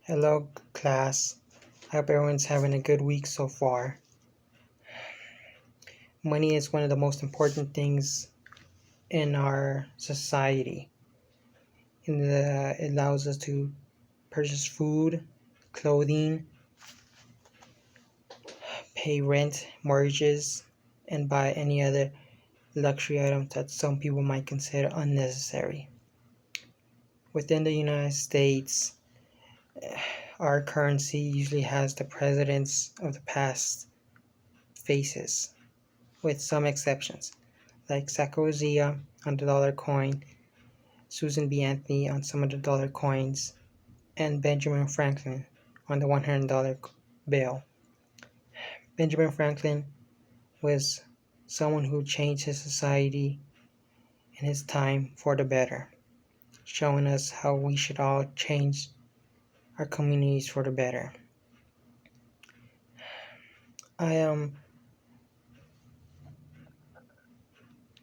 Hello, class. I hope everyone's having a good week so far. Money is one of the most important things in our society. It allows us to purchase food, clothing, pay rent, mortgages, and buy any other luxury items that some people might consider unnecessary. Within the United States, our currency usually has the presidents of the past faces, with some exceptions, like Sacagawea on the dollar coin, Susan B. Anthony on some of the dollar coins, and Benjamin Franklin on the $100 bill. Benjamin Franklin was someone who changed his society in his time for the better, showing us how we should all change our communities for the better. I am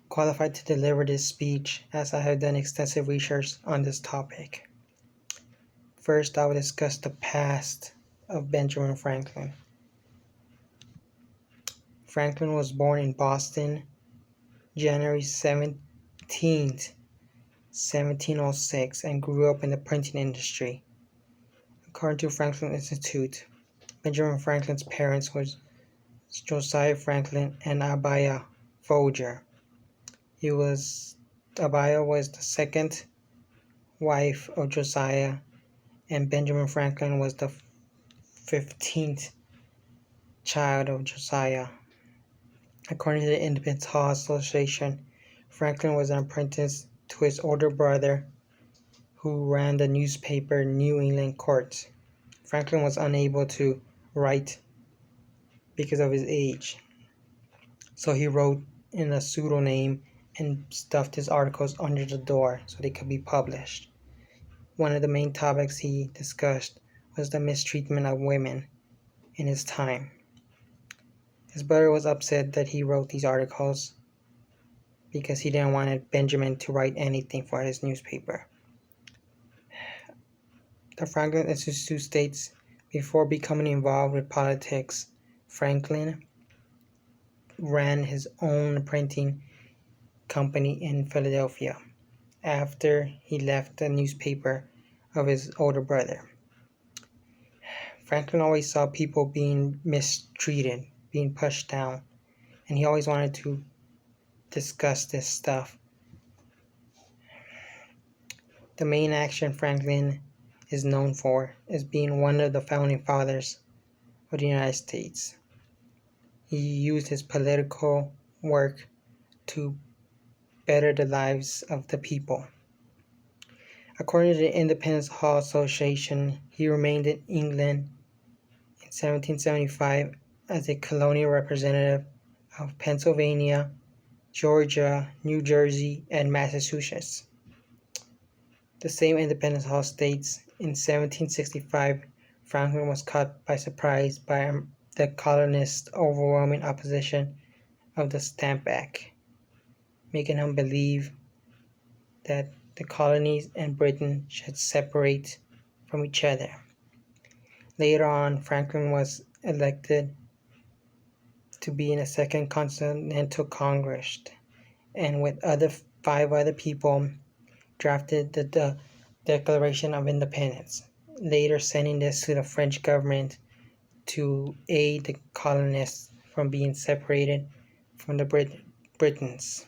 qualified to deliver this speech as I have done extensive research on this topic. First, I will discuss the past of Benjamin Franklin. Franklin was born in Boston, January 17th, 1706, and grew up in the printing industry. According to Franklin Institute, Benjamin Franklin's parents were Josiah Franklin and Abiah Folger. Abiah was the second wife of Josiah, and Benjamin Franklin was the 15th child of Josiah. According to the Independence Hall Association, Franklin was an apprentice to his older brother, who ran the newspaper New England Court. Franklin was unable to write because of his age, so he wrote in a pseudonym and stuffed his articles under the door so they could be published. One of the main topics he discussed was the mistreatment of women in his time. His brother was upset that he wrote these articles because he didn't want Benjamin to write anything for his newspaper. The Franklin Institute states, before becoming involved with politics, Franklin ran his own printing company in Philadelphia after he left the newspaper of his older brother. Franklin always saw people being mistreated, being pushed down, and he always wanted to discuss this stuff. The main action Franklin is known for is being one of the founding fathers of the United States. He used his political work to better the lives of the people. According to the Independence Hall Association, he remained in England in 1775 as a colonial representative of Pennsylvania, Georgia, New Jersey, and Massachusetts. The same Independence Hall states, in 1765, Franklin was caught by surprise by the colonists' overwhelming opposition of the Stamp Act, making him believe that the colonies and Britain should separate from each other. Later on, Franklin was elected to be in a second Continental Congress, and with 5 other people drafted the Declaration of Independence, later sending this to the French government to aid the colonists from being separated from the Britons.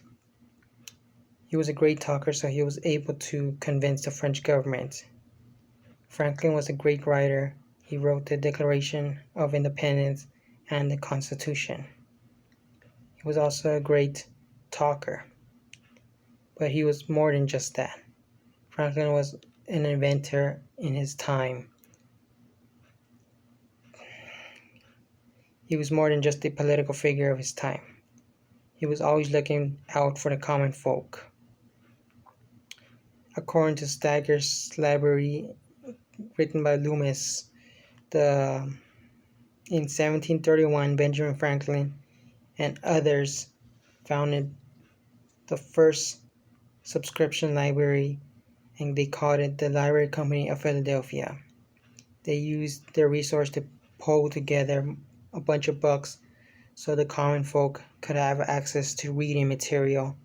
He was a great talker, so he was able to convince the French government. Franklin was a great writer. He wrote the Declaration of Independence and the Constitution. He was also a great talker, but he was more than just that. Franklin was an inventor in his time. He was more than just a political figure of his time. He was always looking out for the common folk. According to Stagger's Library, written by Loomis, in 1731, Benjamin Franklin and others founded the first subscription library, and they called it the Library Company of Philadelphia. They used their resource to pull together a bunch of books so the common folk could have access to reading material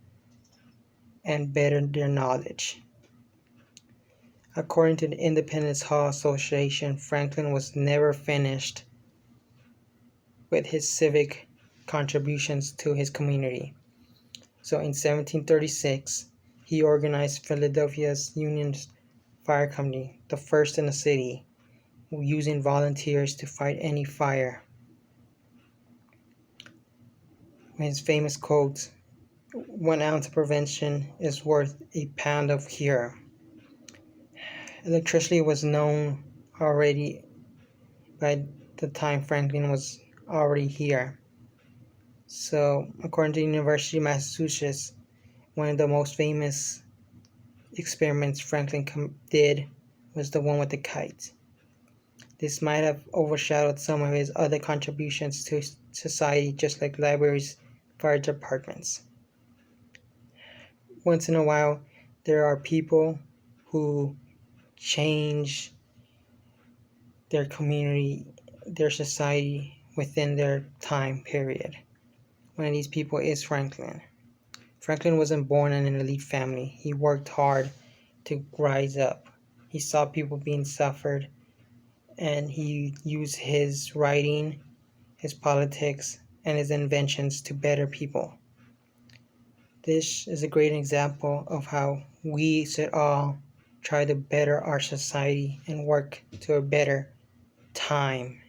and better their knowledge. According to the Independence Hall Association, Franklin was never finished with his civic contributions to his community. So in 1736, he organized Philadelphia's Union Fire Company, the first in the city, using volunteers to fight any fire. His famous quote, "1 ounce of prevention is worth a pound of cure." Electricity was known already by the time Franklin was already here. So, according to the University of Massachusetts, one of the most famous experiments Franklin did was the one with the kite. This might have overshadowed some of his other contributions to society, just like libraries, fire departments. Once in a while, there are people who change their community, their society within their time period. One of these people is Franklin. Franklin wasn't born in an elite family. He worked hard to rise up. He saw people being suffered, and he used his writing, his politics, and his inventions to better people. This is a great example of how we should all try to better our society and work to a better time.